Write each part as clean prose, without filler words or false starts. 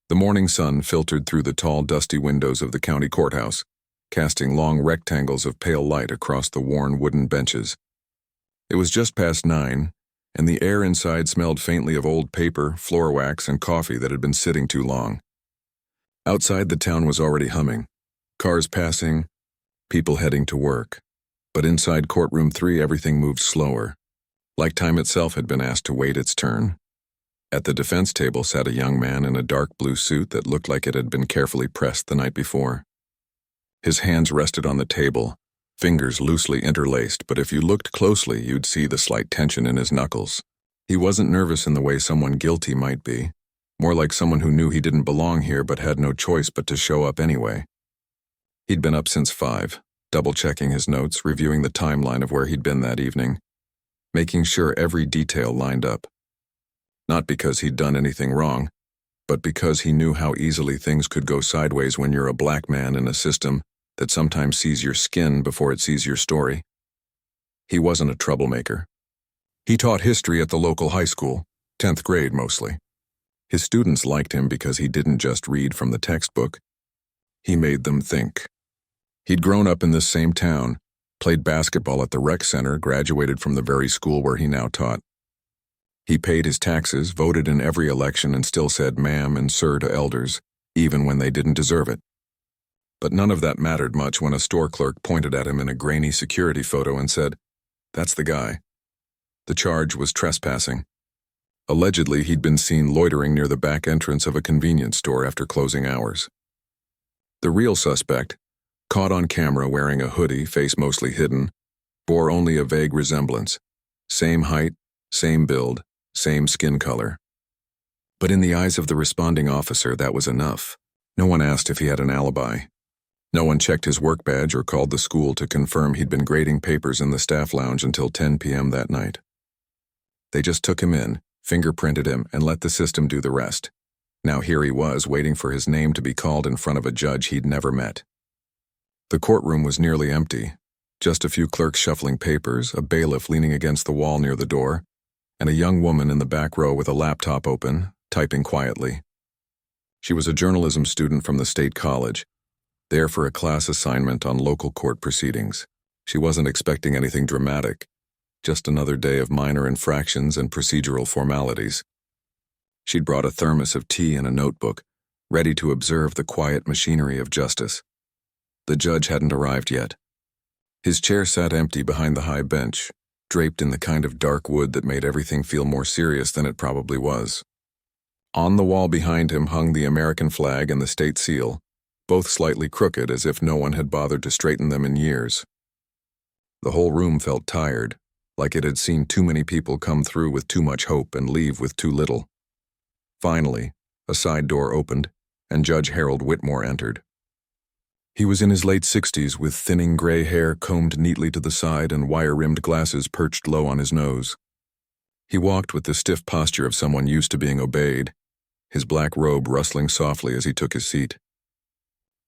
The morning sun filtered through the tall, dusty windows of the county courthouse, casting long rectangles of pale light across the worn wooden benches. It was just past 9, and the air inside smelled faintly of old paper, floor wax, and coffee that had been sitting too long. Outside, the town was already humming. Cars passing, people heading to work. But inside courtroom 3, everything moved slower, like time itself had been asked to wait its turn. At the defense table sat a young man in a dark blue suit that looked like it had been carefully pressed the night before. His hands rested on the table, fingers loosely interlaced, but if you looked closely, you'd see the slight tension in his knuckles. He wasn't nervous in the way someone guilty might be, more like someone who knew he didn't belong here but had no choice but to show up anyway. He'd been up since 5, double-checking his notes, reviewing the timeline of where he'd been that evening, making sure every detail lined up. Not because he'd done anything wrong, but because he knew how easily things could go sideways when you're a black man in a system that sometimes sees your skin before it sees your story. He wasn't a troublemaker. He taught history at the local high school, 10th grade mostly. His students liked him because he didn't just read from the textbook. He made them think. He'd grown up in this same town, played basketball at the rec center, graduated from the very school where he now taught. He paid his taxes, voted in every election, and still said ma'am and sir to elders, even when they didn't deserve it. But none of that mattered much when a store clerk pointed at him in a grainy security photo and said, "That's the guy." The charge was trespassing. Allegedly, he'd been seen loitering near the back entrance of a convenience store after closing hours. The real suspect, caught on camera wearing a hoodie, face mostly hidden, bore only a vague resemblance. Same height, same build, same skin color. But in the eyes of the responding officer, that was enough. No one asked if he had an alibi. No one checked his work badge or called the school to confirm he'd been grading papers in the staff lounge until 10 p.m. that night. They just took him in, fingerprinted him, and let the system do the rest. Now here he was, waiting for his name to be called in front of a judge he'd never met. The courtroom was nearly empty. Just a few clerks shuffling papers, a bailiff leaning against the wall near the door, and a young woman in the back row with a laptop open, typing quietly. She was a journalism student from the state college, there for a class assignment on local court proceedings. She wasn't expecting anything dramatic, just another day of minor infractions and procedural formalities. She'd brought a thermos of tea and a notebook, ready to observe the quiet machinery of justice. The judge hadn't arrived yet. His chair sat empty behind the high bench, draped in the kind of dark wood that made everything feel more serious than it probably was. On the wall behind him hung the American flag and the state seal, both slightly crooked as if no one had bothered to straighten them in years. The whole room felt tired, like it had seen too many people come through with too much hope and leave with too little. Finally, a side door opened, and Judge Harold Whitmore entered. He was in his late 60s with thinning gray hair combed neatly to the side and wire-rimmed glasses perched low on his nose. He walked with the stiff posture of someone used to being obeyed, his black robe rustling softly as he took his seat.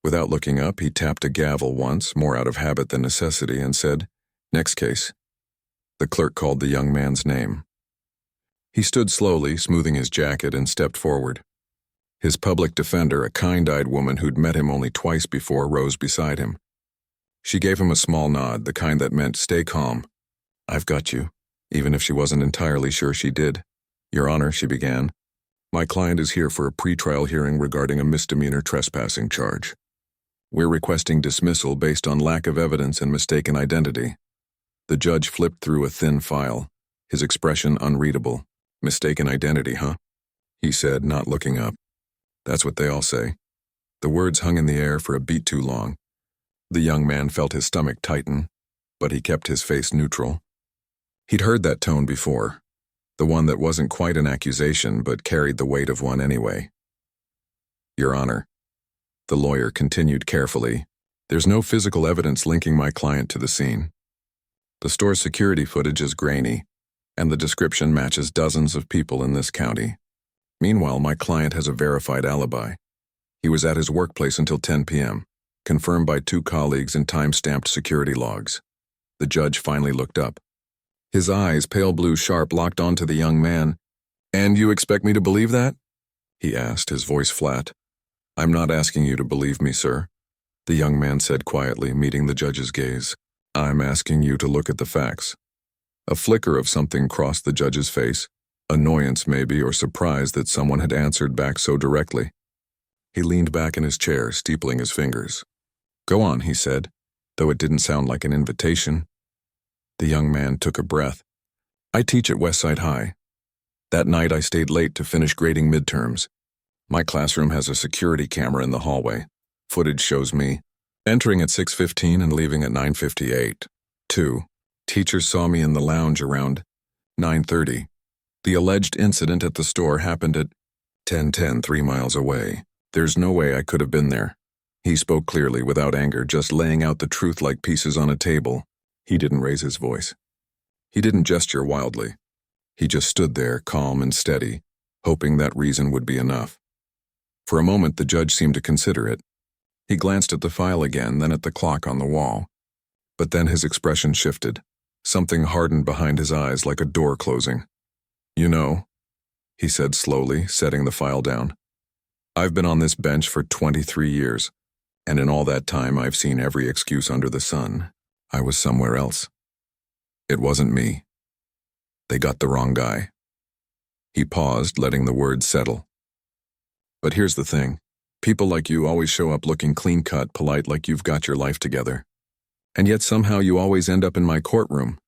Without looking up, he tapped a gavel once, more out of habit than necessity, and said, "Next case." The clerk called the young man's name. He stood slowly, smoothing his jacket, and stepped forward. His public defender, a kind-eyed woman who'd met him only twice before, rose beside him. She gave him a small nod, the kind that meant, "Stay calm. I've got you," even if she wasn't entirely sure she did. "Your Honor," she began, "my client is here for a pretrial hearing regarding a misdemeanor trespassing charge. We're requesting dismissal based on lack of evidence and mistaken identity." The judge flipped through a thin file, his expression unreadable. "Mistaken identity, huh?" he said, not looking up. "That's what they all say." The words hung in the air for a beat too long. The young man felt his stomach tighten, but he kept his face neutral. He'd heard that tone before, the one that wasn't quite an accusation but carried the weight of one anyway. "Your Honor," the lawyer continued carefully, "there's no physical evidence linking my client to the scene. The store's security footage is grainy, and the description matches dozens of people in this county. Meanwhile, my client has a verified alibi. He was at his workplace until 10 p.m., confirmed by 2 colleagues in time-stamped security logs." The judge finally looked up. His eyes, pale blue sharp, locked onto the young man. "And you expect me to believe that?" he asked, his voice flat. "I'm not asking you to believe me, sir," the young man said quietly, meeting the judge's gaze. "I'm asking you to look at the facts." A flicker of something crossed the judge's face, annoyance maybe, or surprise that someone had answered back so directly. He leaned back in his chair, steepling his fingers. "Go on," he said, though it didn't sound like an invitation. The young man took a breath. "I teach at Westside High. That night I stayed late to finish grading midterms. My classroom has a security camera in the hallway. Footage shows me entering at 6:15 and leaving at 9:58. 2. Teachers saw me in the lounge around 9:30. The alleged incident at the store happened at 10:10, 3 miles away. There's no way I could have been there." He spoke clearly, without anger, just laying out the truth like pieces on a table. He didn't raise his voice. He didn't gesture wildly. He just stood there, calm and steady, hoping that reason would be enough. For a moment, the judge seemed to consider it. He glanced at the file again, then at the clock on the wall. But then his expression shifted. Something hardened behind his eyes like a door closing. "You know," he said slowly, setting the file down, "I've been on this bench for 23 years, and in all that time I've seen every excuse under the sun. I was somewhere else. It wasn't me. They got the wrong guy." He paused, letting the words settle. "But here's the thing. People like you always show up looking clean-cut, polite, like you've got your life together. And yet somehow you always end up in my courtroom."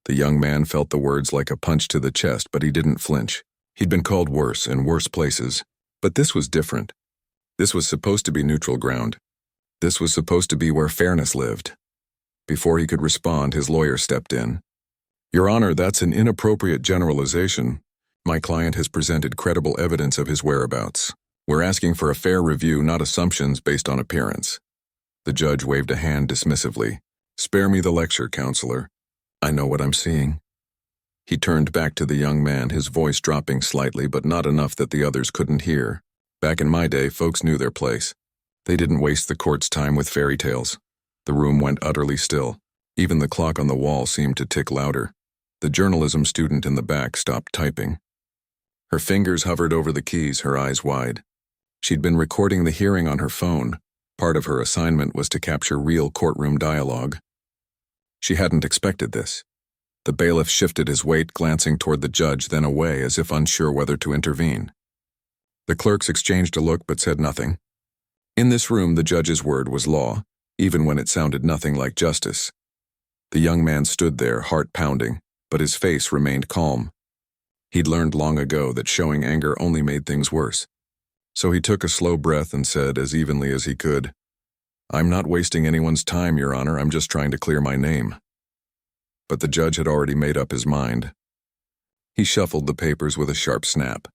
The young man felt the words like a punch to the chest, but he didn't flinch. He'd been called worse in worse places. But this was different. This was supposed to be neutral ground. This was supposed to be where fairness lived. Before he could respond, his lawyer stepped in. "Your Honor, that's an inappropriate generalization. My client has presented credible evidence of his whereabouts. We're asking for a fair review, not assumptions based on appearance." The judge waved a hand dismissively. "Spare me the lecture, counselor. I know what I'm seeing." He turned back to the young man, his voice dropping slightly, but not enough that the others couldn't hear. "Back in my day, folks knew their place. They didn't waste the court's time with fairy tales." The room went utterly still. Even the clock on the wall seemed to tick louder. The journalism student in the back stopped typing. Her fingers hovered over the keys, her eyes wide. She'd been recording the hearing on her phone. Part of her assignment was to capture real courtroom dialogue. She hadn't expected this. The bailiff shifted his weight, glancing toward the judge, then away, as if unsure whether to intervene. The clerks exchanged a look but said nothing. In this room, the judge's word was law, even when it sounded nothing like justice. The young man stood there, heart pounding, but his face remained calm. He'd learned long ago that showing anger only made things worse. So he took a slow breath and said, as evenly as he could, "I'm not wasting anyone's time, Your Honor. I'm just trying to clear my name." But the judge had already made up his mind. He shuffled the papers with a sharp snap.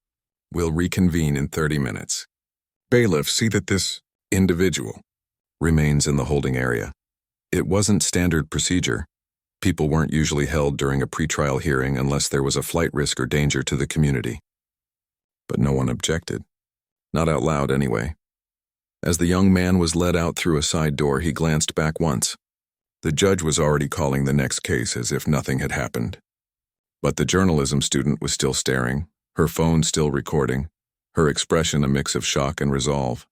"We'll reconvene in 30 minutes. Bailiff, see that this individual remains in the holding area." It wasn't standard procedure. People weren't usually held during a pretrial hearing unless there was a flight risk or danger to the community. But no one objected. Not out loud, anyway. As the young man was led out through a side door, he glanced back once. The judge was already calling the next case as if nothing had happened. But the journalism student was still staring, her phone still recording, her expression a mix of shock and resolve.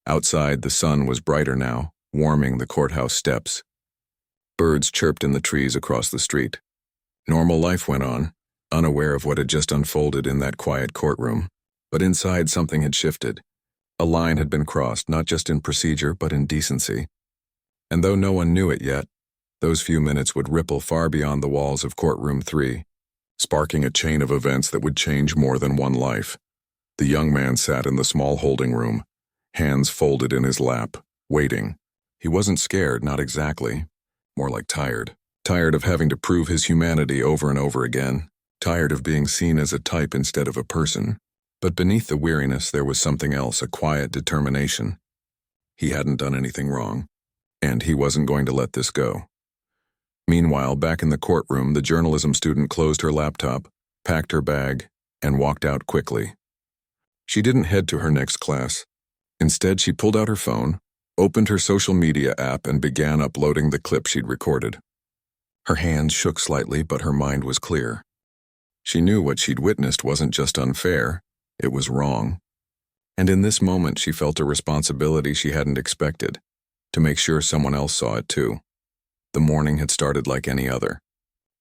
Outside, the sun was brighter now, warming the courthouse steps. Birds chirped in the trees across the street. Normal life went on, unaware of what had just unfolded in that quiet courtroom. But inside, something had shifted. A line had been crossed, not just in procedure, but in decency. And though no one knew it yet, those few minutes would ripple far beyond the walls of courtroom 3, sparking a chain of events that would change more than one life. The young man sat in the small holding room, hands folded in his lap, waiting. He wasn't scared, not exactly. More like tired. Tired of having to prove his humanity over and over again. Tired of being seen as a type instead of a person. But beneath the weariness there was something else, a quiet determination. He hadn't done anything wrong, and he wasn't going to let this go. Meanwhile, back in the courtroom, the journalism student closed her laptop, packed her bag, and walked out quickly. She didn't head to her next class. Instead, she pulled out her phone, opened her social media app, and began uploading the clip she'd recorded. Her hands shook slightly, but her mind was clear. She knew what she'd witnessed wasn't just unfair. It was wrong, And in this moment she felt a responsibility she hadn't expected, to make sure someone else saw it too. The morning had started like any other.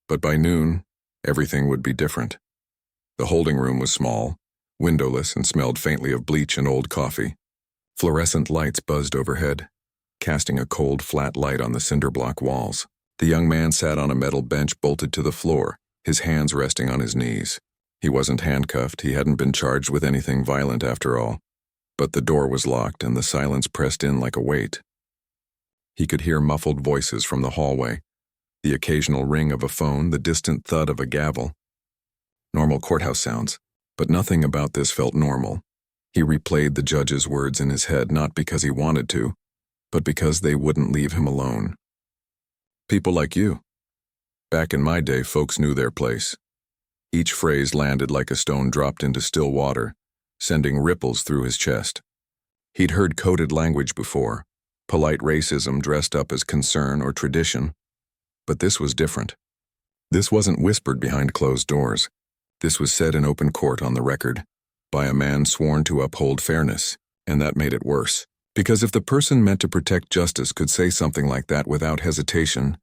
But by noon, everything would be different. The holding room was small, windowless, and smelled faintly of bleach and old coffee. Fluorescent lights buzzed overhead, casting a cold, flat light on the cinder block walls. The young man sat on a metal bench bolted to the floor, his hands resting on his knees. He wasn't handcuffed, he hadn't been charged with anything violent after all. But the door was locked and the silence pressed in like a weight. He could hear muffled voices from the hallway, the occasional ring of a phone, the distant thud of a gavel. Normal courthouse sounds, but nothing about this felt normal. He replayed the judge's words in his head not because he wanted to, but because they wouldn't leave him alone. People like you. Back in my day, folks knew their place. Each phrase landed like a stone dropped into still water, sending ripples through his chest. He'd heard coded language before, polite racism dressed up as concern or tradition, but this was different. This wasn't whispered behind closed doors. This was said in open court on the record, by a man sworn to uphold fairness, and that made it worse. Because if the person meant to protect justice could say something like that without hesitation,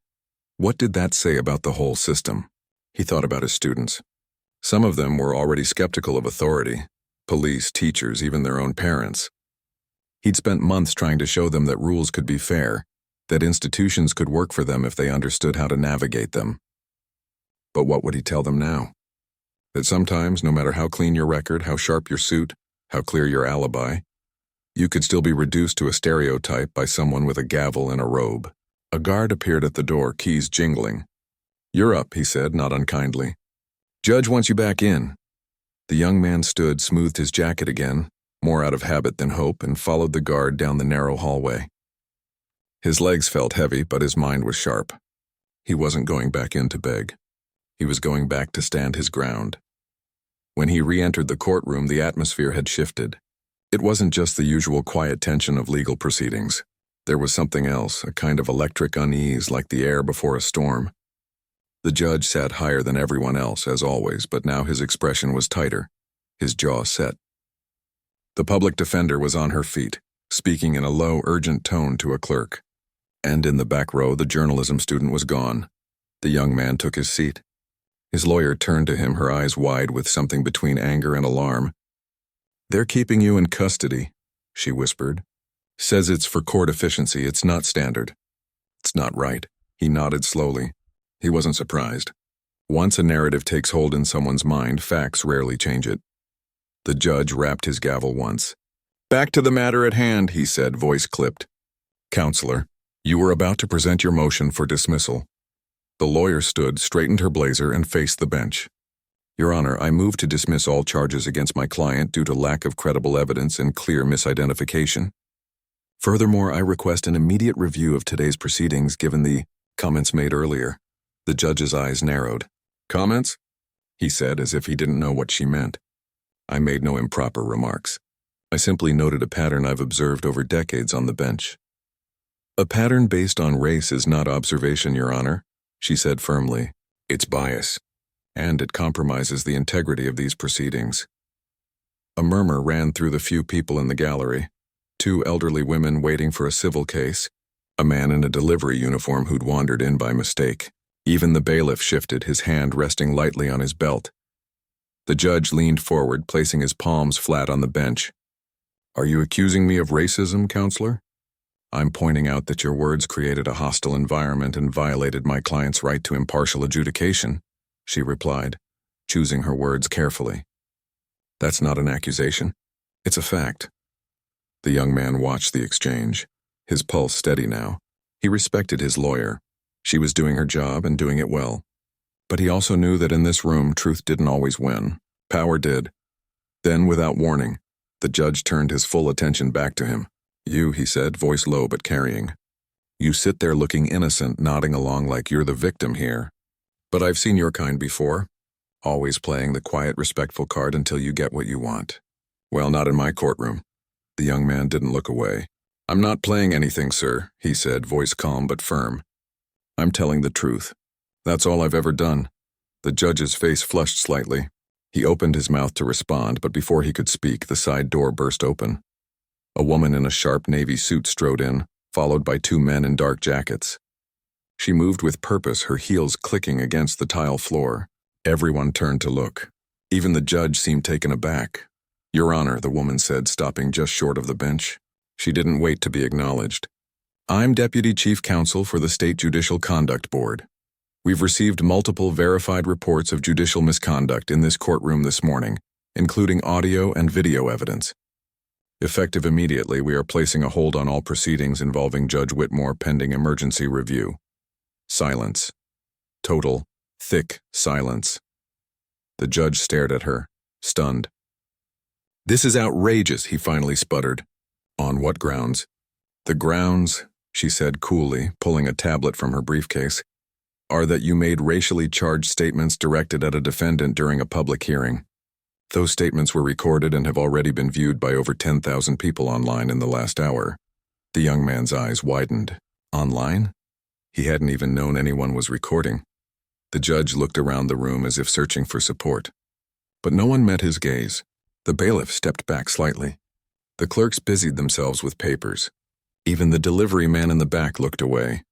what did that say about the whole system? He thought about his students. Some of them were already skeptical of authority, police, teachers, even their own parents. He'd spent months trying to show them that rules could be fair, that institutions could work for them if they understood how to navigate them. But what would he tell them now? That sometimes, no matter how clean your record, how sharp your suit, how clear your alibi, you could still be reduced to a stereotype by someone with a gavel and a robe. A guard appeared at the door, keys jingling. "You're up," he said, not unkindly. "Judge wants you back in." The young man stood, smoothed his jacket again, more out of habit than hope, and followed the guard down the narrow hallway. His legs felt heavy, but his mind was sharp. He wasn't going back in to beg. He was going back to stand his ground. When he re-entered the courtroom, the atmosphere had shifted. It wasn't just the usual quiet tension of legal proceedings. There was something else, a kind of electric unease like the air before a storm. The judge sat higher than everyone else, as always, but now his expression was tighter, his jaw set. The public defender was on her feet, speaking in a low, urgent tone to a clerk. And in the back row, the journalism student was gone. The young man took his seat. His lawyer turned to him, her eyes wide with something between anger and alarm. "They're keeping you in custody," she whispered. "Says it's for court efficiency, it's not standard." "It's not right." He nodded slowly. He wasn't surprised. Once a narrative takes hold in someone's mind, facts rarely change it. The judge rapped his gavel once. "Back to the matter at hand," he said, voice clipped. "Counselor, you were about to present your motion for dismissal." The lawyer stood, straightened her blazer, and faced the bench. "Your Honor, I move to dismiss all charges against my client due to lack of credible evidence and clear misidentification. Furthermore, I request an immediate review of today's proceedings given the comments made earlier." The judge's eyes narrowed. "Comments?" he said, as if he didn't know what she meant. "I made no improper remarks. I simply noted a pattern I've observed over decades on the bench." "A pattern based on race is not observation, Your Honor," she said firmly. "It's bias, and it compromises the integrity of these proceedings." A murmur ran through the few people in the gallery. Two elderly women waiting for a civil case, a man in a delivery uniform who'd wandered in by mistake. Even the bailiff shifted, his hand resting lightly on his belt. The judge leaned forward, placing his palms flat on the bench. "Are you accusing me of racism, counselor?" "I'm pointing out that your words created a hostile environment and violated my client's right to impartial adjudication," she replied, choosing her words carefully. "That's not an accusation. It's a fact." The young man watched the exchange, his pulse steady now. He respected his lawyer. She was doing her job and doing it well. But he also knew that in this room, truth didn't always win. Power did. Then, without warning, the judge turned his full attention back to him. "You," he said, voice low but carrying. "You sit there looking innocent, nodding along like you're the victim here. But I've seen your kind before, always playing the quiet, respectful card until you get what you want. Well, not in my courtroom." The young man didn't look away. "I'm not playing anything, sir," he said, voice calm but firm. "I'm telling the truth. That's all I've ever done." The judge's face flushed slightly. He opened his mouth to respond, but before he could speak, the side door burst open. A woman in a sharp navy suit strode in, followed by two men in dark jackets. She moved with purpose, her heels clicking against the tile floor. Everyone turned to look. Even the judge seemed taken aback. "Your Honor," the woman said, stopping just short of the bench. She didn't wait to be acknowledged. "I'm Deputy Chief Counsel for the State Judicial Conduct Board. We've received multiple verified reports of judicial misconduct in this courtroom this morning, including audio and video evidence. Effective immediately, we are placing a hold on all proceedings involving Judge Whitmore pending emergency review." Silence. Total, thick silence. The judge stared at her, stunned. "This is outrageous," he finally sputtered. "On what grounds?" "The grounds," she said coolly, pulling a tablet from her briefcase, "are that you made racially charged statements directed at a defendant during a public hearing. Those statements were recorded and have already been viewed by over 10,000 people online in the last hour." The young man's eyes widened. Online? He hadn't even known anyone was recording. The judge looked around the room as if searching for support. But no one met his gaze. The bailiff stepped back slightly. The clerks busied themselves with papers. Even the delivery man in the back looked away.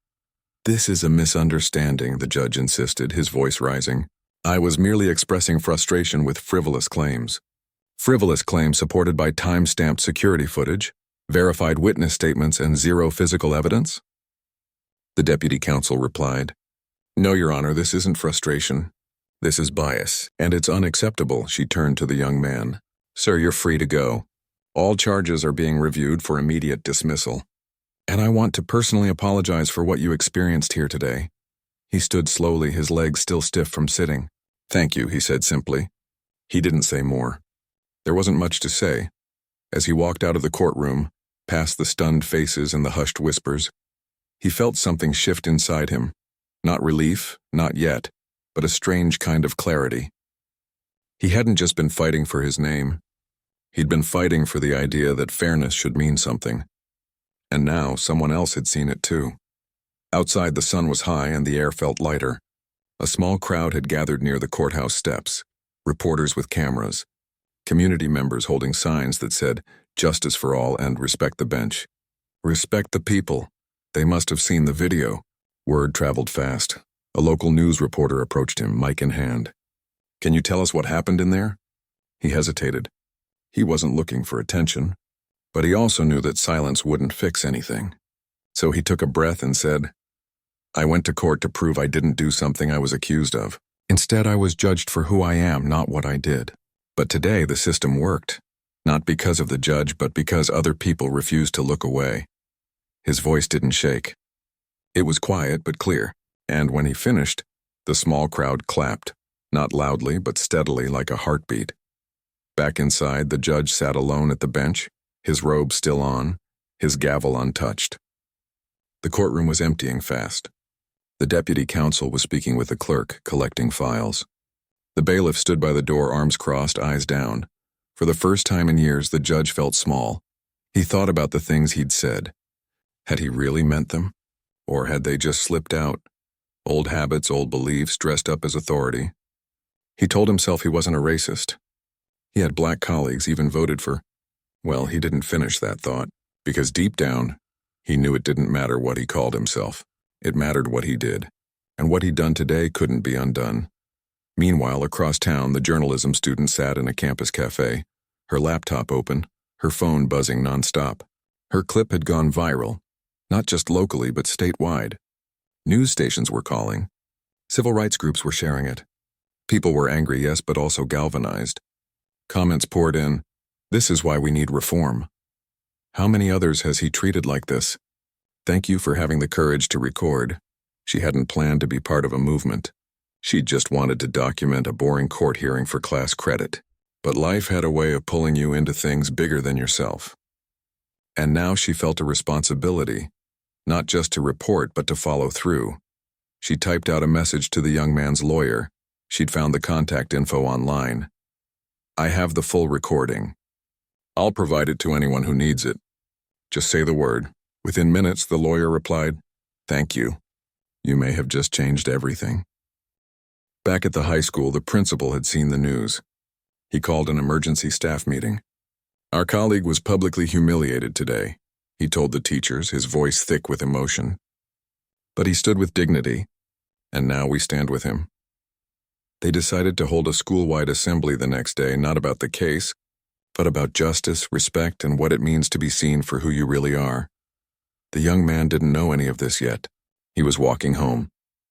"This is a misunderstanding," the judge insisted, his voice rising. "I was merely expressing frustration with frivolous claims. Frivolous claims supported by time-stamped security footage, verified witness statements, and zero physical evidence?" The deputy counsel replied, "No, Your Honor, this isn't frustration. This is bias, and it's unacceptable." She turned to the young man. "Sir, you're free to go. All charges are being reviewed for immediate dismissal. And I want to personally apologize for what you experienced here today." He stood slowly, his legs still stiff from sitting. "Thank you," he said simply. He didn't say more. There wasn't much to say. As he walked out of the courtroom, past the stunned faces and the hushed whispers, he felt something shift inside him. Not relief, not yet, but a strange kind of clarity. He hadn't just been fighting for his name. He'd been fighting for the idea that fairness should mean something. And now someone else had seen it too. Outside, the sun was high and the air felt lighter. A small crowd had gathered near the courthouse steps, reporters with cameras, community members holding signs that said, "Justice for all" and "Respect the bench." Respect the people. They must have seen the video. Word traveled fast. A local news reporter approached him, mic in hand. "Can you tell us what happened in there?" He hesitated. He wasn't looking for attention, but he also knew that silence wouldn't fix anything. So he took a breath and said, "I went to court to prove I didn't do something I was accused of. Instead, I was judged for who I am, not what I did. But today, the system worked. Not because of the judge, but because other people refused to look away." His voice didn't shake. It was quiet but clear, and when he finished, the small crowd clapped, not loudly but steadily like a heartbeat. Back inside, the judge sat alone at the bench, his robe still on, his gavel untouched. The courtroom was emptying fast. The deputy counsel was speaking with the clerk, collecting files. The bailiff stood by the door, arms crossed, eyes down. For the first time in years, the judge felt small. He thought about the things he'd said. Had he really meant them? Or had they just slipped out? Old habits, old beliefs, dressed up as authority. He told himself he wasn't a racist. He had black colleagues, even voted for. Well, he didn't finish that thought, because deep down, he knew it didn't matter what he called himself. It mattered what he did. And what he'd done today couldn't be undone. Meanwhile, across town, the journalism student sat in a campus cafe, her laptop open, her phone buzzing nonstop. Her clip had gone viral, not just locally but statewide. News stations were calling. Civil rights groups were sharing it. People were angry, yes, but also galvanized. Comments poured in, "This is why we need reform." How many others has he treated like this? Thank you for having the courage to record. She hadn't planned to be part of a movement. She'd just wanted to document a boring court hearing for class credit. But life had a way of pulling you into things bigger than yourself. And now she felt a responsibility, not just to report but to follow through. She typed out a message to the young man's lawyer. She'd found the contact info online. "I have the full recording. I'll provide it to anyone who needs it. Just say the word." Within minutes, the lawyer replied, "Thank you. You may have just changed everything." Back at the high school, the principal had seen the news. He called an emergency staff meeting. Our colleague was publicly humiliated today, he told the teachers, his voice thick with emotion. But he stood with dignity, and now we stand with him. They decided to hold a school-wide assembly the next day, not about the case, but about justice, respect, and what it means to be seen for who you really are. The young man didn't know any of this yet. He was walking home,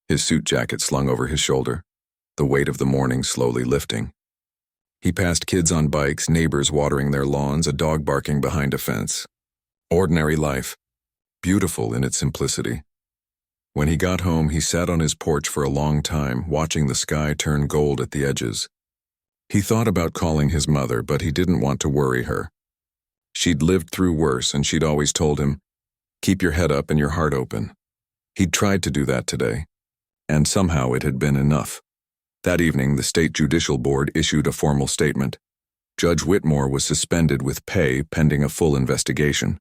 his suit jacket slung over his shoulder, the weight of the morning slowly lifting. He passed kids on bikes, neighbors watering their lawns, a dog barking behind a fence. Ordinary life, beautiful in its simplicity. When he got home, he sat on his porch for a long time, watching the sky turn gold at the edges. He thought about calling his mother, but he didn't want to worry her. She'd lived through worse, and she'd always told him, "Keep your head up and your heart open." He'd tried to do that today, and somehow it had been enough. That evening, the State Judicial Board issued a formal statement. Judge Whitmore was suspended with pay pending a full investigation.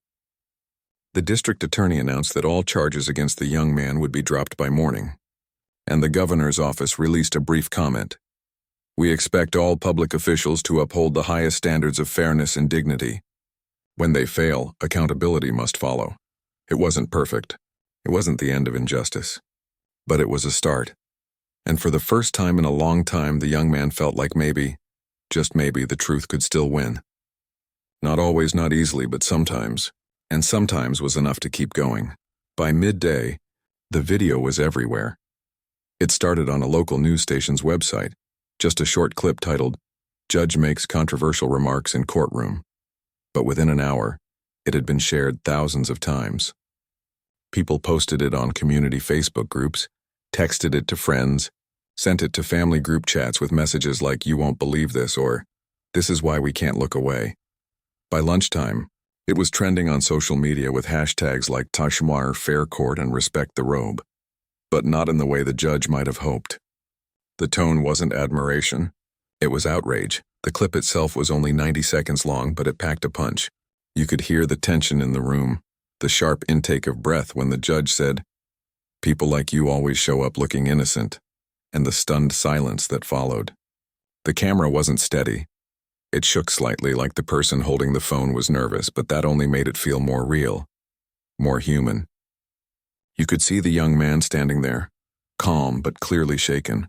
The district attorney announced that all charges against the young man would be dropped by morning, and the governor's office released a brief comment. "We expect all public officials to uphold the highest standards of fairness and dignity. When they fail, accountability must follow." It wasn't perfect. It wasn't the end of injustice. But it was a start. And for the first time in a long time, the young man felt like maybe, just maybe, the truth could still win. Not always, not easily, but sometimes. And sometimes was enough to keep going. By midday, the video was everywhere. It started on a local news station's website, just a short clip titled, "Judge Makes Controversial Remarks in Courtroom." But within an hour, it had been shared thousands of times. People posted it on community Facebook groups, texted it to friends, sent it to family group chats with messages like, "You won't believe this," or "This is why we can't look away." By lunchtime, it was trending on social media with hashtags like Tashmar, Fair Court, and Respect the Robe. But not in the way the judge might have hoped. The tone wasn't admiration. It was outrage. The clip itself was only 90 seconds long, but it packed a punch. You could hear the tension in the room, the sharp intake of breath when the judge said, "People like you always show up looking innocent," and the stunned silence that followed. The camera wasn't steady. It shook slightly, like the person holding the phone was nervous, but that only made it feel more real, more human. You could see the young man standing there, calm but clearly shaken,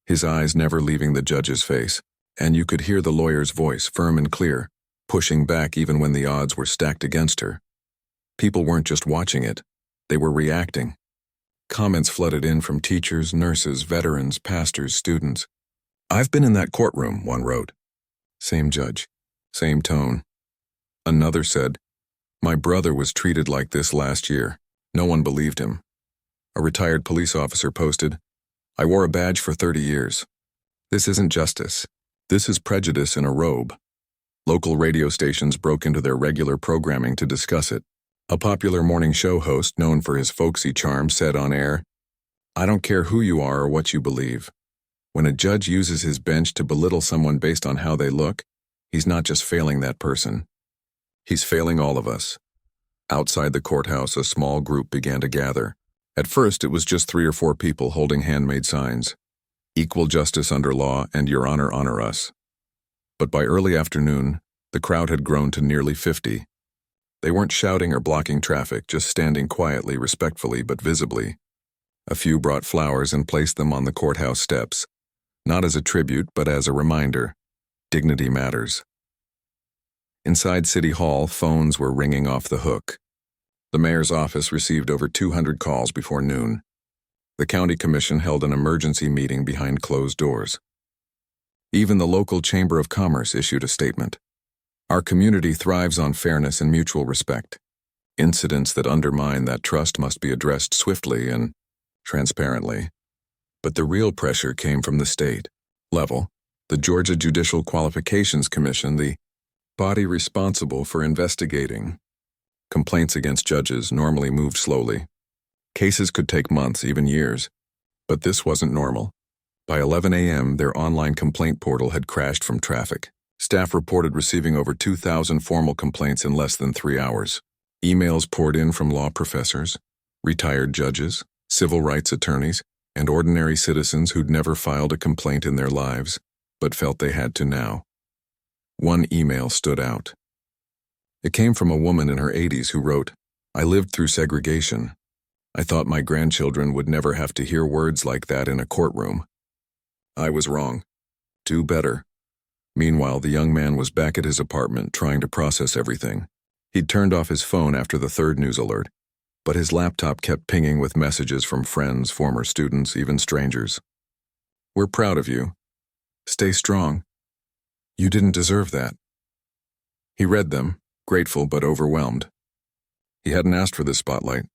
his eyes never leaving the judge's face, and you could hear the lawyer's voice, firm and clear, pushing back even when the odds were stacked against her. People weren't just watching it, they were reacting. Comments flooded in from teachers, nurses, veterans, pastors, students. "I've been in that courtroom," one wrote. Same judge, same tone. Another said, "My brother was treated like this last year. No one believed him." A retired police officer posted, "I wore a badge for 30 years. This isn't justice. This is prejudice in a robe." Local radio stations broke into their regular programming to discuss it. A popular morning show host known for his folksy charm said on air, "I don't care who you are or what you believe. When a judge uses his bench to belittle someone based on how they look, he's not just failing that person. He's failing all of us." Outside the courthouse, a small group began to gather. At first, it was just 3 or 4 people holding handmade signs. "Equal justice under law," and "Your Honor, honor us." But by early afternoon, the crowd had grown to nearly 50. They weren't shouting or blocking traffic, just standing quietly, respectfully, but visibly. A few brought flowers and placed them on the courthouse steps, not as a tribute, but as a reminder. Dignity matters. Inside City Hall, phones were ringing off the hook. The mayor's office received over 200 calls before noon. The county commission held an emergency meeting behind closed doors. Even the local chamber of commerce issued a statement. "Our community thrives on fairness and mutual respect. Incidents that undermine that trust must be addressed swiftly and transparently." But the real pressure came from the state level, the Georgia Judicial Qualifications Commission, the body responsible for investigating. Complaints against judges normally moved slowly. Cases could take months, even years. But this wasn't normal. By 11 a.m., their online complaint portal had crashed from traffic. Staff reported receiving over 2,000 formal complaints in less than 3 hours. Emails poured in from law professors, retired judges, civil rights attorneys, and ordinary citizens who'd never filed a complaint in their lives, but felt they had to now. One email stood out. It came from a woman in her 80s who wrote, "I lived through segregation. I thought my grandchildren would never have to hear words like that in a courtroom. I was wrong. Do better." Meanwhile, the young man was back at his apartment trying to process everything. He'd turned off his phone after the third news alert, but his laptop kept pinging with messages from friends, former students, even strangers. "We're proud of you. Stay strong. You didn't deserve that." He read them, grateful but overwhelmed. He hadn't asked for this spotlight.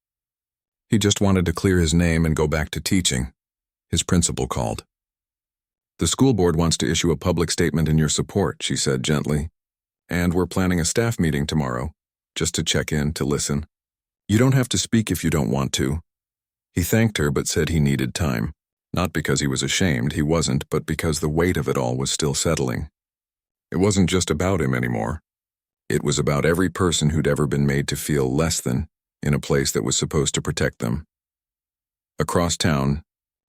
He just wanted to clear his name and go back to teaching. His principal called. "The school board wants to issue a public statement in your support," she said gently. "And we're planning a staff meeting tomorrow, just to check in, to listen. You don't have to speak if you don't want to." He thanked her but said he needed time. Not because he was ashamed, he wasn't, but because the weight of it all was still settling. It wasn't just about him anymore. It was about every person who'd ever been made to feel less than in a place that was supposed to protect them. Across town,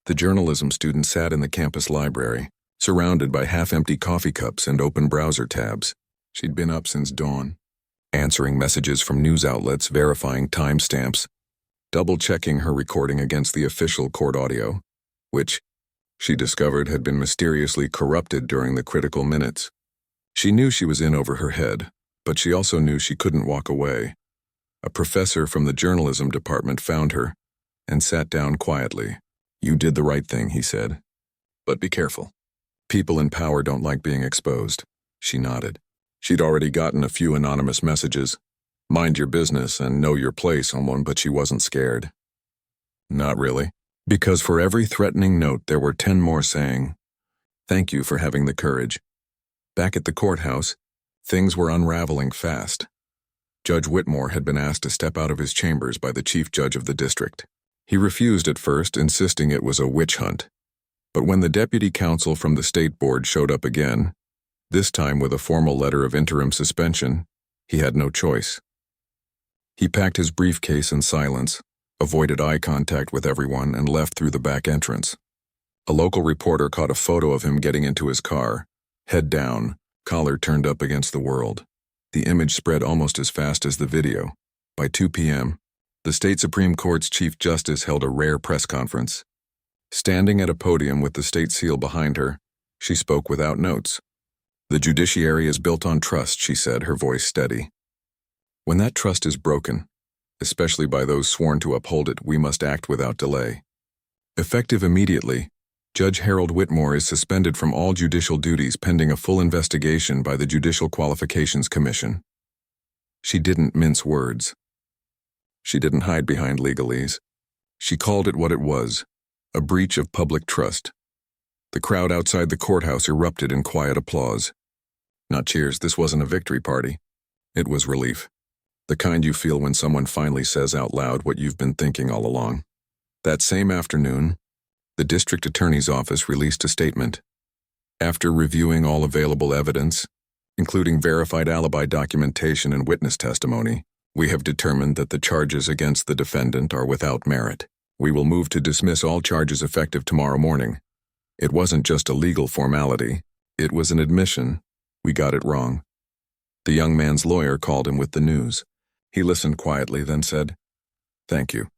the journalism student sat in the campus library, surrounded by half-empty coffee cups and open browser tabs. She'd been up since dawn, answering messages from news outlets, verifying timestamps, double-checking her recording against the official court audio, which, she discovered, had been mysteriously corrupted during the critical minutes. She knew she was in over her head, but she also knew she couldn't walk away. A professor from the journalism department found her and sat down quietly. "You did the right thing," he said. "But be careful. People in power don't like being exposed." She nodded. She'd already gotten a few anonymous messages. "Mind your business and know your place" on one, but she wasn't scared. Not really. Because for every threatening note, there were 10 more saying, "Thank you for having the courage." Back at the courthouse, things were unraveling fast. Judge Whitmore had been asked to step out of his chambers by the chief judge of the district. He refused at first, insisting it was a witch hunt. But when the deputy counsel from the state board showed up again, this time with a formal letter of interim suspension, he had no choice. He packed his briefcase in silence, avoided eye contact with everyone, and left through the back entrance. A local reporter caught a photo of him getting into his car, head down, collar turned up against the world. The image spread almost as fast as the video. By 2 p.m., the state Supreme Court's Chief Justice held a rare press conference. Standing at a podium with the state seal behind her, she spoke without notes. "The judiciary is built on trust," she said, her voice steady. "When that trust is broken, especially by those sworn to uphold it, we must act without delay. Effective immediately, Judge Harold Whitmore is suspended from all judicial duties pending a full investigation by the Judicial Qualifications Commission." She didn't mince words. She didn't hide behind legalese. She called it what it was, a breach of public trust. The crowd outside the courthouse erupted in quiet applause. Not cheers, this wasn't a victory party. It was relief. The kind you feel when someone finally says out loud what you've been thinking all along. That same afternoon, the district attorney's office released a statement. "After reviewing all available evidence, including verified alibi documentation and witness testimony, we have determined that the charges against the defendant are without merit. We will move to dismiss all charges effective tomorrow morning." It wasn't just a legal formality. It was an admission. We got it wrong. The young man's lawyer called him with the news. He listened quietly, then said, "Thank you."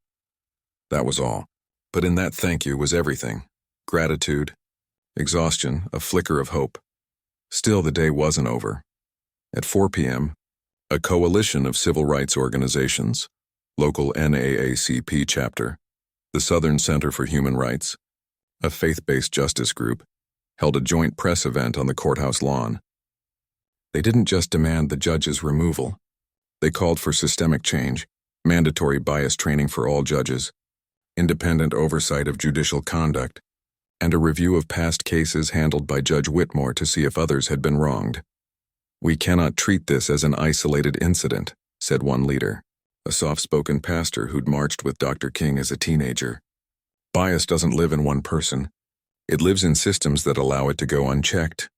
That was all. But in that thank you was everything. Gratitude, exhaustion, a flicker of hope. Still, the day wasn't over. At 4 p.m., a coalition of civil rights organizations, local NAACP chapter, the Southern Center for Human Rights, a faith-based justice group, held a joint press event on the courthouse lawn. They didn't just demand the judge's removal. They called for systemic change, mandatory bias training for all judges, independent oversight of judicial conduct, and a review of past cases handled by Judge Whitmore to see if others had been wronged. "We cannot treat this as an isolated incident," said one leader, a soft-spoken pastor who'd marched with Dr. King as a teenager. "Bias doesn't live in one person. It lives in systems that allow it to go unchecked.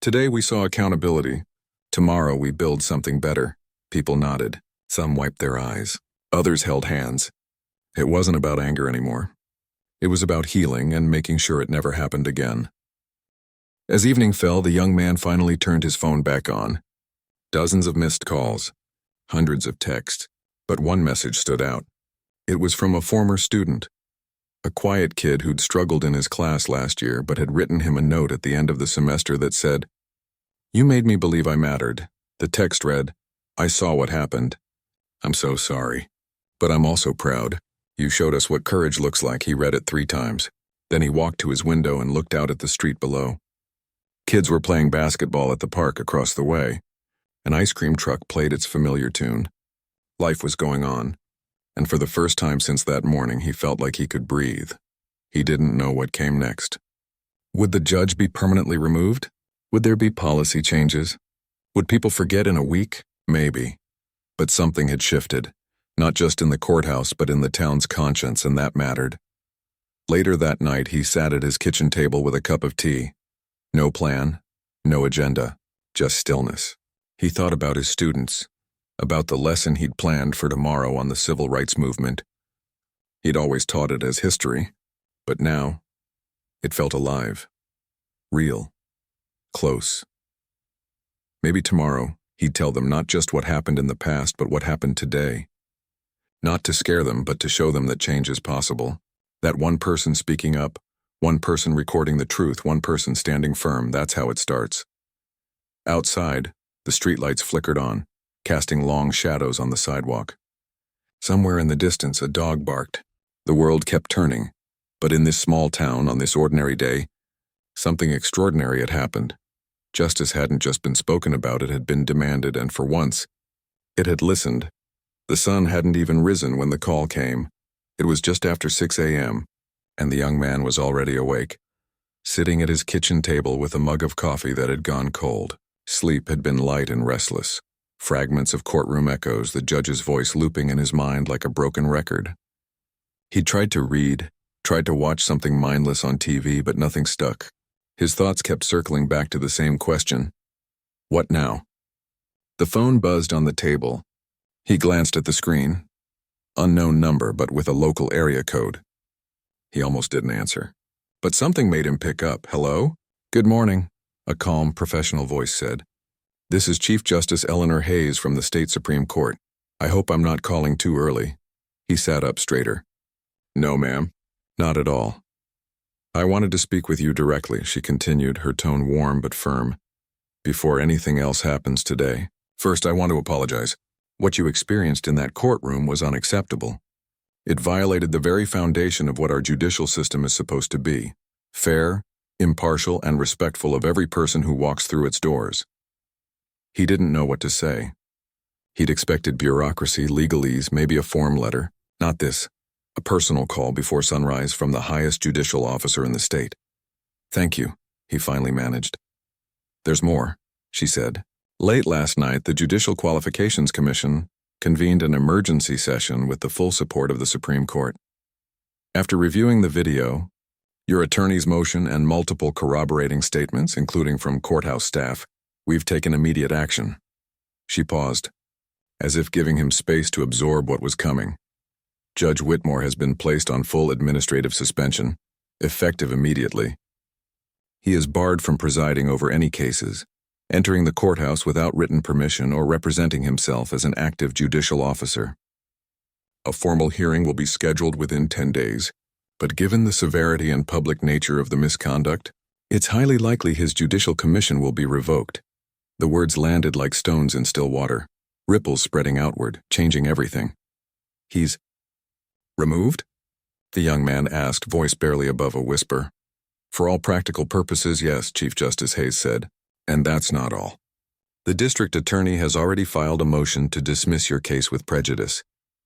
Today we saw accountability. Tomorrow we build something better." People nodded. Some wiped their eyes. Others held hands. It wasn't about anger anymore. It was about healing and making sure it never happened again. As evening fell, the young man finally turned his phone back on. Dozens of missed calls, hundreds of texts, but one message stood out. It was from a former student, a quiet kid who'd struggled in his class last year but had written him a note at the end of the semester that said, "You made me believe I mattered." The text read, "I saw what happened. I'm so sorry. But I'm also proud. You showed us what courage looks like." He read it 3 times. Then he walked to his window and looked out at the street below. Kids were playing basketball at the park across the way. An ice cream truck played its familiar tune. Life was going on, and for the first time since that morning, he felt like he could breathe. He didn't know what came next. Would the judge be permanently removed? Would there be policy changes? Would people forget in a week? Maybe. But something had shifted, not just in the courthouse but in the town's conscience, and that mattered. Later that night, he sat at his kitchen table with a cup of tea. No plan, no agenda, just stillness. He thought about his students, about the lesson he'd planned for tomorrow on the civil rights movement. He'd always taught it as history, but now it felt alive, real, close. Maybe tomorrow he'd tell them not just what happened in the past, but what happened today. Not to scare them, but to show them that change is possible. That one person speaking up, one person recording the truth, one person standing firm, that's how it starts. Outside, the streetlights flickered on, casting long shadows on the sidewalk. Somewhere in the distance, a dog barked. The world kept turning, but in this small town, on this ordinary day, something extraordinary had happened. Justice hadn't just been spoken about, it had been demanded, and for once, it had listened. The sun hadn't even risen when the call came. It was just after 6 a.m., and the young man was already awake, sitting at his kitchen table with a mug of coffee that had gone cold. Sleep had been light and restless, fragments of courtroom echoes, the judge's voice looping in his mind like a broken record. He'd tried to read, tried to watch something mindless on TV, but nothing stuck. His thoughts kept circling back to the same question. What now? The phone buzzed on the table. He glanced at the screen. Unknown number, but with a local area code. He almost didn't answer. But something made him pick up. "Hello? Good morning," a calm, professional voice said. "This is Chief Justice Eleanor Hayes from the State Supreme Court. I hope I'm not calling too early." He sat up straighter. "No, ma'am. Not at all. I wanted to speak with you directly," she continued, her tone warm but firm. "Before anything else happens today. First, I want to apologize. What you experienced in that courtroom was unacceptable. It violated the very foundation of what our judicial system is supposed to be: fair, impartial, and respectful of every person who walks through its doors." He didn't know what to say. He'd expected bureaucracy, legalese, maybe a form letter. Not this. A personal call before sunrise from the highest judicial officer in the state. "Thank you," he finally managed. "There's more," she said. "Late last night, the Judicial Qualifications Commission convened an emergency session with the full support of the Supreme Court. After reviewing the video, your attorney's motion, and multiple corroborating statements, including from courthouse staff, we've taken immediate action." She paused, as if giving him space to absorb what was coming. "Judge Whitmore has been placed on full administrative suspension, effective immediately. He is barred from presiding over any cases, entering the courthouse without written permission, or representing himself as an active judicial officer. A formal hearing will be scheduled within 10 days, but given the severity and public nature of the misconduct, it's highly likely his judicial commission will be revoked." The words landed like stones in still water, ripples spreading outward, changing everything. "He's removed?" the young man asked, voice barely above a whisper. "For all practical purposes, yes," Chief Justice Hayes said. "And that's not all. The district attorney has already filed a motion to dismiss your case with prejudice,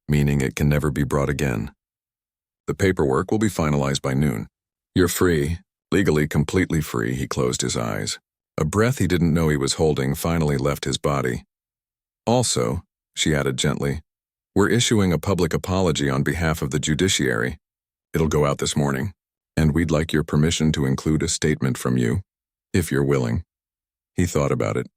meaning it can never be brought again. The paperwork will be finalized by noon. You're free, legally completely free." He closed his eyes. A breath he didn't know he was holding finally left his body. "Also," she added gently, "we're issuing a public apology on behalf of the judiciary. It'll go out this morning, and we'd like your permission to include a statement from you, if you're willing." He thought about it.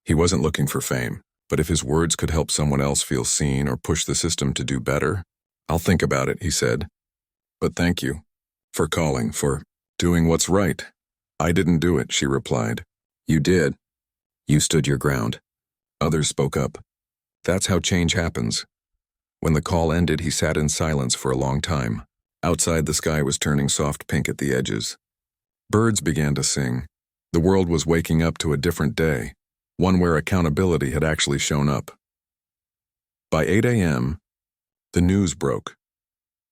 He wasn't looking for fame, but if his words could help someone else feel seen or push the system to do better, "I'll think about it," he said. "But thank you for calling, for doing what's right. "I didn't do it," she replied. "You did. You stood your ground." Others spoke up. That's how change happens. When the call ended, he sat in silence for a long time. Outside, the sky was turning soft pink at the edges. Birds began to sing. The world was waking up to a different day, one where accountability had actually shown up. By 8 a.m., the news broke.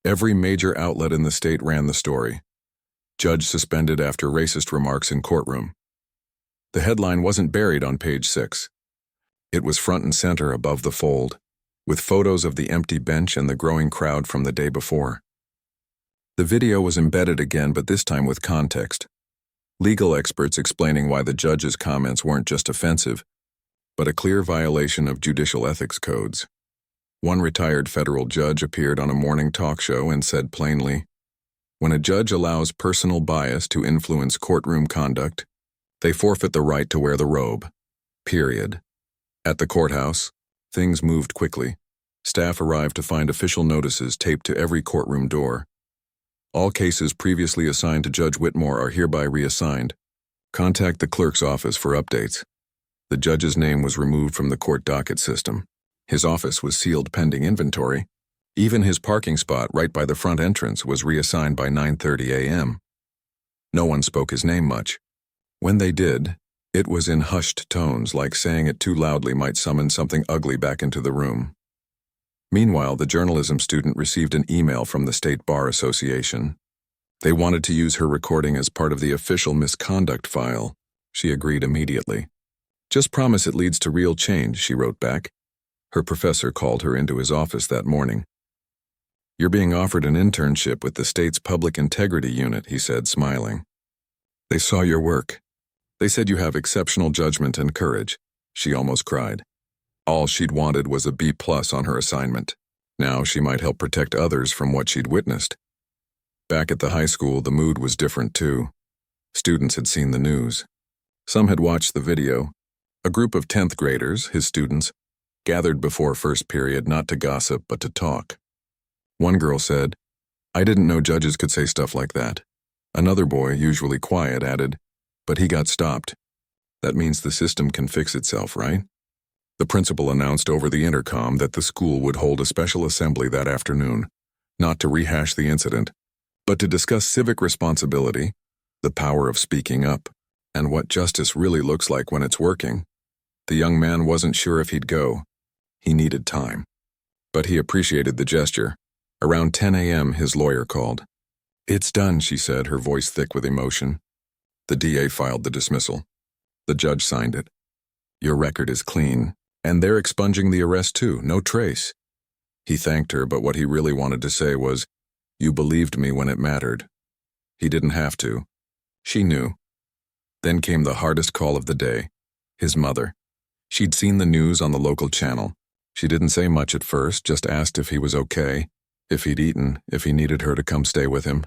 Every major outlet in the state ran the story. Judge suspended after racist remarks in courtroom. The headline wasn't buried on page 6. It was front and center above the fold, with photos of the empty bench and the growing crowd from the day before. The video was embedded again, but this time with context. Legal experts explaining why the judge's comments weren't just offensive, but a clear violation of judicial ethics codes. One retired federal judge appeared on a morning talk show and said plainly, "When a judge allows personal bias to influence courtroom conduct, they forfeit the right to wear the robe. Period." At the courthouse, things moved quickly. Staff arrived to find official notices taped to every courtroom door. All cases previously assigned to Judge Whitmore are hereby reassigned. Contact the clerk's office for updates. The judge's name was removed from the court docket system. His office was sealed pending inventory. Even his parking spot right by the front entrance was reassigned by 9:30 a.m. No one spoke his name much. When they did, it was in hushed tones, like saying it too loudly might summon something ugly back into the room. Meanwhile, the journalism student received an email from the State Bar Association. They wanted to use her recording as part of the official misconduct file. She agreed immediately. "Just promise it leads to real change," she wrote back. Her professor called her into his office that morning. "You're being offered an internship with the state's public integrity unit," he said, smiling. "They saw your work. They said you have exceptional judgment and courage." She almost cried. All she'd wanted was a B+ on her assignment. Now she might help protect others from what she'd witnessed. Back at the high school, the mood was different too. Students had seen the news. Some had watched the video. A group of 10th graders, his students, gathered before first period not to gossip but to talk. One girl said, "I didn't know judges could say stuff like that." Another boy, usually quiet, added, "But he got stopped. That means the system can fix itself, right?" The principal announced over the intercom that the school would hold a special assembly that afternoon, not to rehash the incident, but to discuss civic responsibility, the power of speaking up, and what justice really looks like when it's working. The young man wasn't sure if he'd go. He needed time. But he appreciated the gesture. Around 10 a.m., his lawyer called. "It's done," she said, her voice thick with emotion. The DA filed the dismissal. The judge signed it. "Your record is clean, and they're expunging the arrest too, no trace." He thanked her, but what he really wanted to say was, "You believed me when it mattered." He didn't have to. She knew. Then came the hardest call of the day. His mother. She'd seen the news on the local channel. She didn't say much at first, just asked if he was okay, if he'd eaten, if he needed her to come stay with him.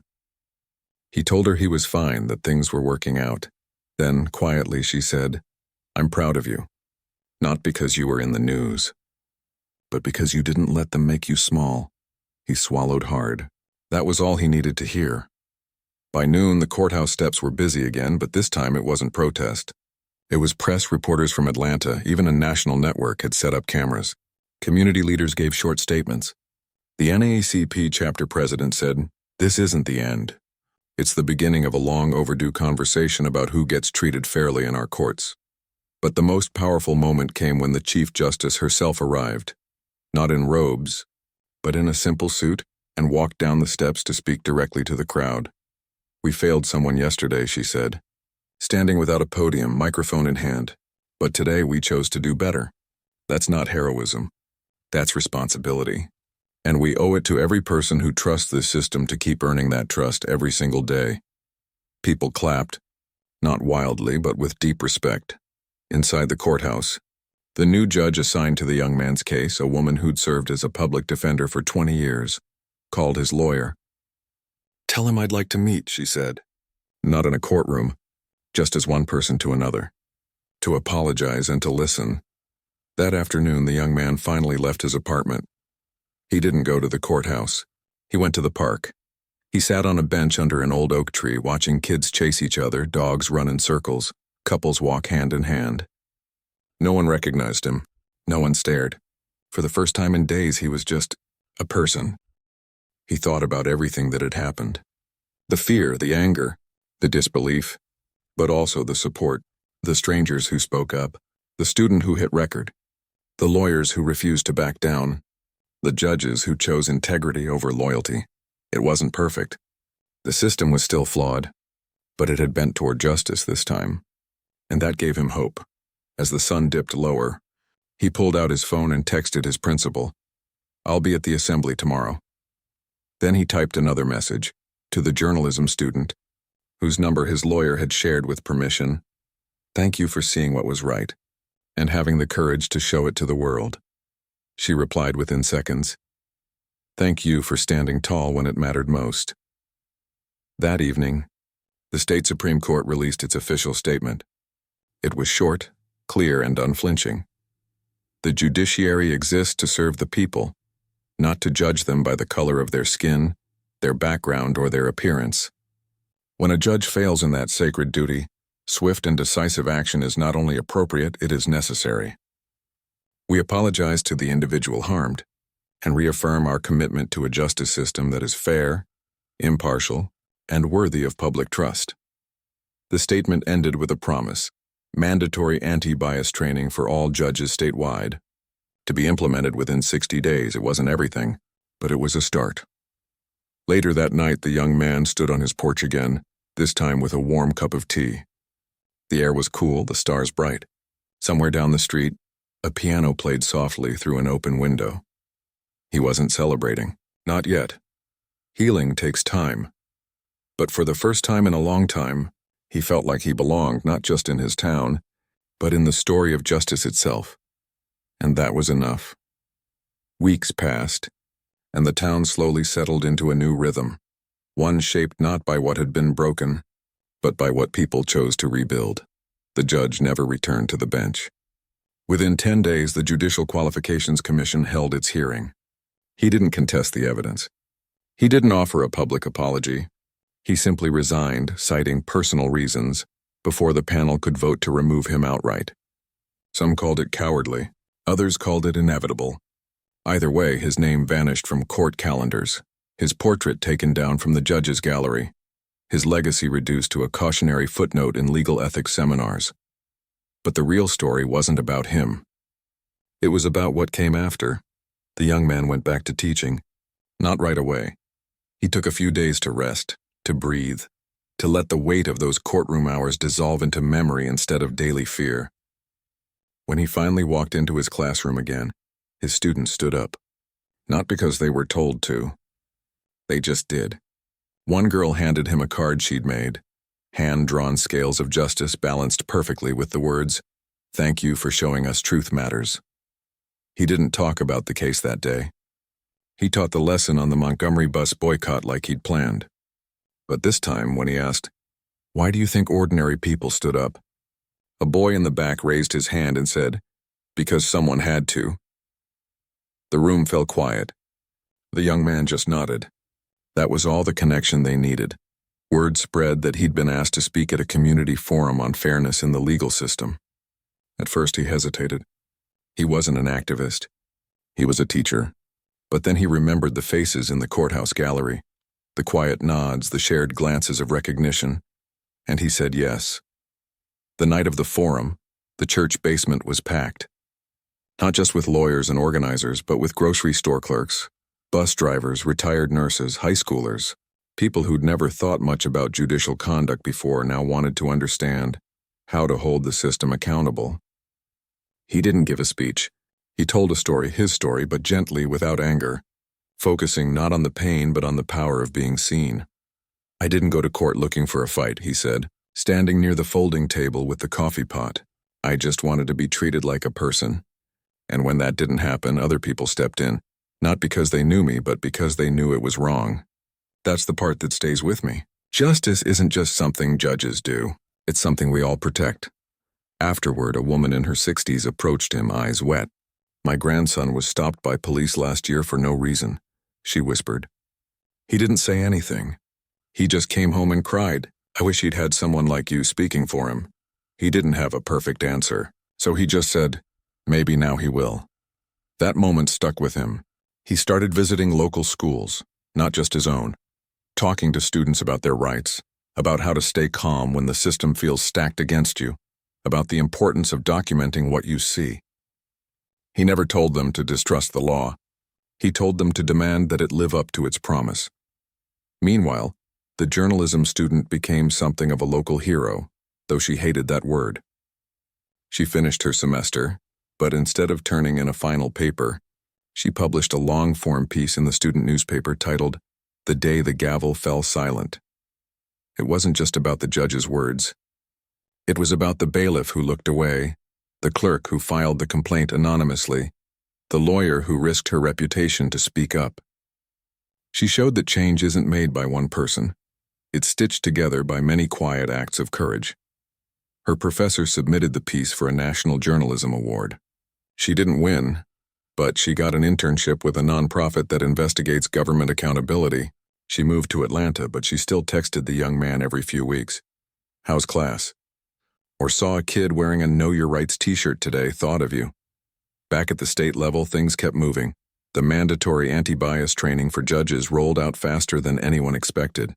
He told her he was fine, that things were working out. Then, quietly, she said, "I'm proud of you. Not because you were in the news, but because you didn't let them make you small." He swallowed hard. That was all he needed to hear. By noon, the courthouse steps were busy again, but this time it wasn't protest. It was press, reporters from Atlanta, even a national network had set up cameras. Community leaders gave short statements. The NAACP chapter president said, "This isn't the end. It's the beginning of a long overdue conversation about who gets treated fairly in our courts." But the most powerful moment came when the Chief Justice herself arrived, not in robes, but in a simple suit, and walked down the steps to speak directly to the crowd. "We failed someone yesterday," she said, standing without a podium, microphone in hand. "But today we chose to do better. That's not heroism. That's responsibility. And we owe it to every person who trusts this system to keep earning that trust every single day." People clapped, not wildly, but with deep respect. Inside the courthouse, the new judge assigned to the young man's case, a woman who'd served as a public defender for 20 years, called his lawyer. "Tell him I'd like to meet," she said. Not in a courtroom, just as one person to another. To apologize and to listen. That afternoon, the young man finally left his apartment. He didn't go to the courthouse. He went to the park. He sat on a bench under an old oak tree watching kids chase each other, dogs run in circles, couples walk hand in hand. No one recognized him. No one stared. For the first time in days, he was just a person. He thought about everything that had happened. The fear, the anger, the disbelief, but also the support, the strangers who spoke up, the student who hit record, the lawyers who refused to back down, the judges who chose integrity over loyalty. It wasn't perfect. The system was still flawed, but it had bent toward justice this time, and that gave him hope. As the sun dipped lower, he pulled out his phone and texted his principal, "I'll be at the assembly tomorrow." Then he typed another message to the journalism student, whose number his lawyer had shared with permission. "Thank you for seeing what was right and having the courage to show it to the world." She replied within seconds, "Thank you for standing tall when it mattered most." That evening, the state Supreme Court released its official statement. It was short, clear, and unflinching. The judiciary exists to serve the people, not to judge them by the color of their skin, their background, or their appearance. When a judge fails in that sacred duty, swift and decisive action is not only appropriate, it is necessary. We apologize to the individual harmed and reaffirm our commitment to a justice system that is fair, impartial, and worthy of public trust. The statement ended with a promise: mandatory anti-bias training for all judges statewide. To be implemented within 60 days, it wasn't everything, but it was a start. Later that night, the young man stood on his porch again, this time with a warm cup of tea. The air was cool, the stars bright. Somewhere down the street, a piano played softly through an open window. He wasn't celebrating. Not yet. Healing takes time. But for the first time in a long time, he felt like he belonged not just in his town, but in the story of justice itself. And that was enough. Weeks passed, and the town slowly settled into a new rhythm, one shaped not by what had been broken, but by what people chose to rebuild. The judge never returned to the bench. Within 10 days, the Judicial Qualifications Commission held its hearing. He didn't contest the evidence. He didn't offer a public apology. He simply resigned, citing personal reasons, before the panel could vote to remove him outright. Some called it cowardly, others called it inevitable. Either way, his name vanished from court calendars, his portrait taken down from the judge's gallery, his legacy reduced to a cautionary footnote in legal ethics seminars. But the real story wasn't about him. It was about what came after. The young man went back to teaching. Not right away. He took a few days to rest, to breathe, to let the weight of those courtroom hours dissolve into memory instead of daily fear. When he finally walked into his classroom again, his students stood up. Not because they were told to. They just did. One girl handed him a card she'd made, hand-drawn scales of justice balanced perfectly with the words, "Thank you for showing us truth matters." He didn't talk about the case that day. He taught the lesson on the Montgomery bus boycott like he'd planned. But this time, when he asked, "Why do you think ordinary people stood up?" a boy in the back raised his hand and said, "Because someone had to." The room fell quiet. The young man just nodded. That was all the connection they needed. Word spread that he'd been asked to speak at a community forum on fairness in the legal system. At first he hesitated. He wasn't an activist. He was a teacher. But then he remembered the faces in the courthouse gallery, the quiet nods, the shared glances of recognition, and he said yes. The night of the forum, the church basement was packed. Not just with lawyers and organizers, but with grocery store clerks, bus drivers, retired nurses, high schoolers. People who'd never thought much about judicial conduct before now wanted to understand how to hold the system accountable. He didn't give a speech. He told a story, his story, but gently, without anger, focusing not on the pain but on the power of being seen. "I didn't go to court looking for a fight," he said, standing near the folding table with the coffee pot. "I just wanted to be treated like a person. And when that didn't happen, other people stepped in, not because they knew me, but because they knew it was wrong. That's the part that stays with me. Justice isn't just something judges do. It's something we all protect." Afterward, a woman in her 60s approached him, eyes wet. "My grandson was stopped by police last year for no reason," she whispered. He didn't say anything, He just came home and cried. I wish he'd had someone like you speaking for him. He didn't have a perfect answer, so he just said, maybe now he will. That moment stuck with him. He started visiting local schools, not just his own, talking to students about their rights, about how to stay calm when the system feels stacked against you, about the importance of documenting what you see. He never told them to distrust the law. He told them to demand that it live up to its promise. Meanwhile, the journalism student became something of a local hero, though she hated that word. She finished her semester, but instead of turning in a final paper, she published a long-form piece in the student newspaper titled, "The Day the Gavel Fell Silent." It wasn't just about the judge's words. It was about the bailiff who looked away, the clerk who filed the complaint anonymously, the lawyer who risked her reputation to speak up. She showed that change isn't made by one person. It's stitched together by many quiet acts of courage. Her professor submitted the piece for a National Journalism Award. She didn't win, but she got an internship with a nonprofit that investigates government accountability. She moved to Atlanta, but she still texted the young man every few weeks. How's class? Or saw a kid wearing a Know Your Rights t-shirt today, thought of you. Back at the state level, things kept moving. The mandatory anti-bias training for judges rolled out faster than anyone expected.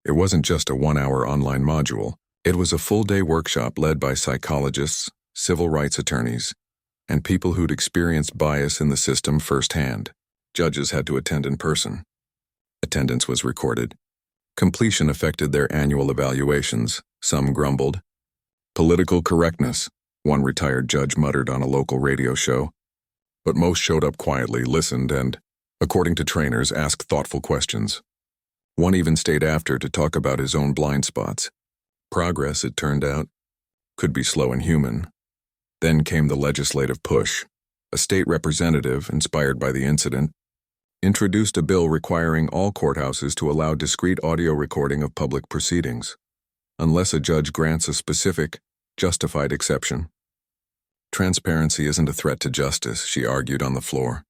It wasn't just a 1-hour online module. It was a full-day workshop led by psychologists, civil rights attorneys, and people who'd experienced bias in the system firsthand. Judges had to attend in person. Attendance was recorded. Completion affected their annual evaluations. Some grumbled. Political correctness, one retired judge muttered on a local radio show. But most showed up quietly, listened, and, according to trainers, asked thoughtful questions. One even stayed after to talk about his own blind spots. Progress, it turned out, could be slow and human. Then came the legislative push. A state representative, inspired by the incident, introduced a bill requiring all courthouses to allow discreet audio recording of public proceedings, unless a judge grants a specific, justified exception. Transparency isn't a threat to justice, she argued on the floor.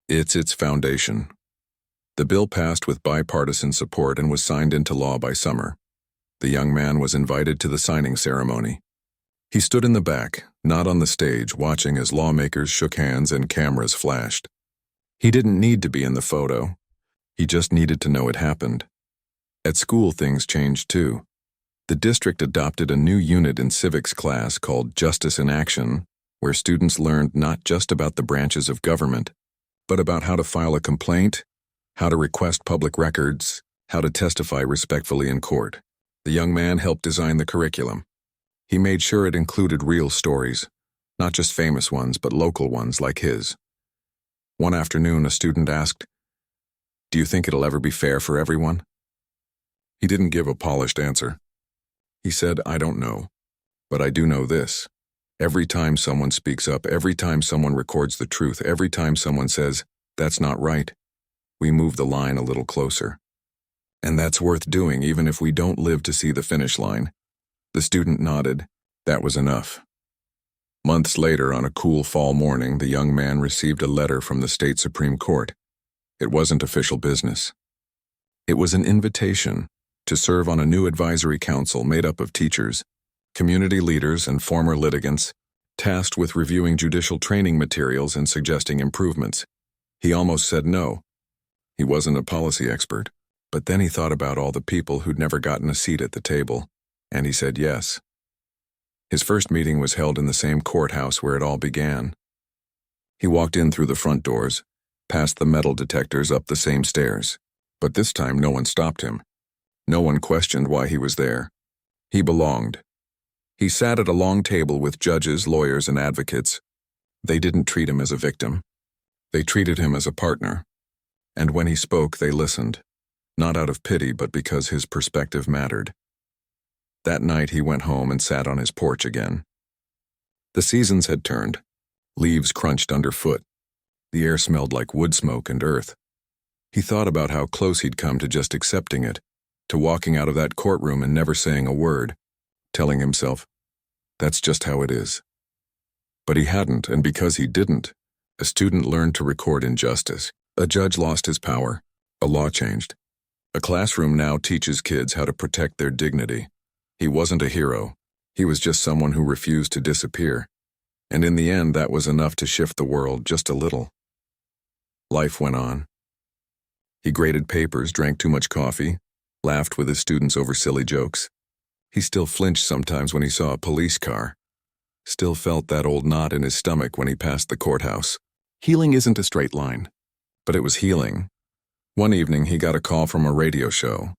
It's its foundation. The bill passed with bipartisan support and was signed into law by summer. The young man was invited to the signing ceremony. He stood in the back, not on the stage, watching as lawmakers shook hands and cameras flashed. He didn't need to be in the photo. He just needed to know it happened. At school, things changed too. The district adopted a new unit in civics class called Justice in Action, where students learned not just about the branches of government, but about how to file a complaint, how to request public records, how to testify respectfully in court. The young man helped design the curriculum. He made sure it included real stories, not just famous ones, but local ones like his. One afternoon, a student asked, "Do you think it'll ever be fair for everyone?" He didn't give a polished answer. He said, "I don't know, but I do know this. Every time someone speaks up, every time someone records the truth, every time someone says, 'That's not right,' we move the line a little closer. And that's worth doing even if we don't live to see the finish line." The student nodded. That was enough. Months later, on a cool fall morning, the young man received a letter from the state Supreme Court. It wasn't official business. It was an invitation to serve on a new advisory council made up of teachers, community leaders, and former litigants, tasked with reviewing judicial training materials and suggesting improvements. He almost said no. He wasn't a policy expert, but then he thought about all the people who'd never gotten a seat at the table, and he said yes. His first meeting was held in the same courthouse where it all began. He walked in through the front doors, past the metal detectors, up the same stairs. But this time no one stopped him. No one questioned why he was there. He belonged. He sat at a long table with judges, lawyers, and advocates. They didn't treat him as a victim. They treated him as a partner. And when he spoke, they listened, not out of pity, but because his perspective mattered. That night he went home and sat on his porch again. The seasons had turned. Leaves crunched underfoot. The air smelled like wood smoke and earth. He thought about how close he'd come to just accepting it, to walking out of that courtroom and never saying a word, telling himself, "That's just how it is." But he hadn't, and because he didn't, a student learned to record injustice. A judge lost his power. A law changed. A classroom now teaches kids how to protect their dignity. He wasn't a hero. He was just someone who refused to disappear. And in the end, that was enough to shift the world just a little. Life went on. He graded papers, drank too much coffee, laughed with his students over silly jokes. He still flinched sometimes when he saw a police car. Still felt that old knot in his stomach when he passed the courthouse. Healing isn't a straight line. But it was healing. One evening, he got a call from a radio show.